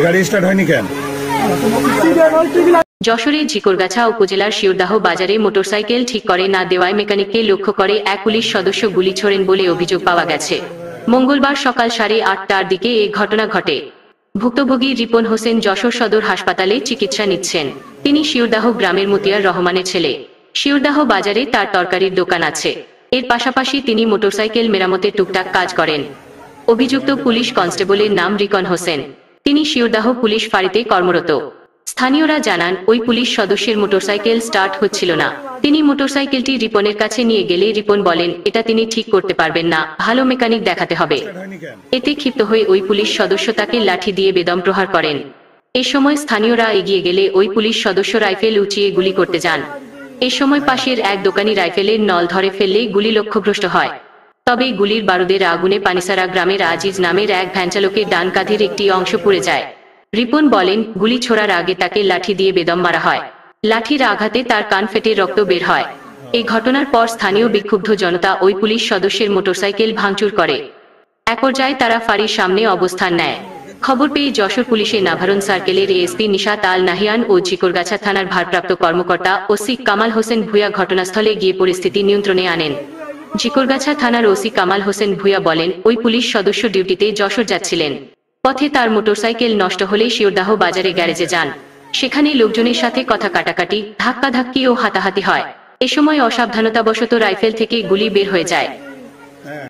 গাড়ি স্টার্ট হয়নি কেন? যশোরের ঝিকরগাছা উপজেলার শিওরদাহ বাজারে মোটরসাইকেল ঠিক করে না দেওয়ায় মেকানিককে লক্ষ্য করে এক পুলিশ সদস্য গুলি ছোড়েন বলে অভিযোগ পাওয়া গেছে। মঙ্গলবার সকাল 8:30টার দিকে এ ঘটনা ঘটে। ভুক্তভোগী রিপন হোসেন যশোর সদর হাসপাতালে চিকিৎসা নিচ্ছেন। তিনি শিওরদাহ গ্রামের মতিয়ার রহমানের ছেলে। শিওরদাহ বাজারে তার তরকারির দোকান আছে। এর পাশাপাশি তিনি মোটরসাইকেল মেরামতের টুকটাক কাজ করেন। অভিযুক্ত পুলিশ কনস্টেবলের নাম রিকন হোসেন। তিনি শিওরদাহ পুলিশ ফাঁড়িতে কর্মরত। স্থানীয়রা জানান, ওই পুলিশ সদস্যের মোটরসাইকেল স্টার্ট হচ্ছিল না। তিনি মোটরসাইকেলটি রিপনের কাছে নিয়ে গেলে রিপন বলেন, এটা তিনি ঠিক করতে পারবেন না, ভালো মেকানিক দেখাতে হবে। এতে ক্ষিপ্ত হয়ে ওই পুলিশ সদস্য তাকে লাঠি দিয়ে বেদম প্রহার করেন। এ সময় স্থানীয়রা এগিয়ে গেলে ওই পুলিশ সদস্য রাইফেল উঁচিয়ে গুলি করতে যান। এ সময় পাশের এক দোকানি রাইফেলের নল ধরে ফেললে গুলি লক্ষ্যভ্রষ্ট হয়। তবে গুলির বারুদের আগুনে পানিসারা গ্রামের আজিজ নামের এক ভ্যানচালকের ডান কাঁধের একটি অংশ পুড়ে যায়। রিপন বলেন, গুলি ছোড়ার আগে তাকে লাঠি দিয়ে বেদম মারা হয়। লাঠির আঘাতে তার কান ফেটে রক্ত বের হয়। এই ঘটনার পর স্থানীয় বিক্ষুব্ধ জনতা ওই পুলিশ সদস্যের মোটরসাইকেল ভাঙচুর করে। এক পর্যায়ে তারা ফাঁড়ির সামনে অবস্থান নেয়। খবর পেয়ে যশোর পুলিশের নাভারণ সার্কেলের এএসপি নিশাত আল নাহিয়ান ও ঝিকরগাছা থানার ভারপ্রাপ্ত কর্মকর্তা ওসি কামাল হোসেন ভূঁইয়া ঘটনাস্থলে গিয়ে পরিস্থিতি নিয়ন্ত্রণে আনেন। ঝিকরগাছা থানার ওসি কামাল হোসেন ভূঁইয়া বলেন, ওই পুলিশ সদস্য ডিউটিতে যশোর যাচ্ছিলেন। পথে তার মোটরসাইকেল নষ্ট হলে শিওরদাহ বাজারে গ্যারেজে যান। সেখানে লোকজনের সাথে কথা কাটাকাটি, ধাক্কাধাক্কি ও হাতাহাতি হয়। এ সময় অসাবধানতাবশত রাইফেল থেকে গুলি বের হয়ে যায়।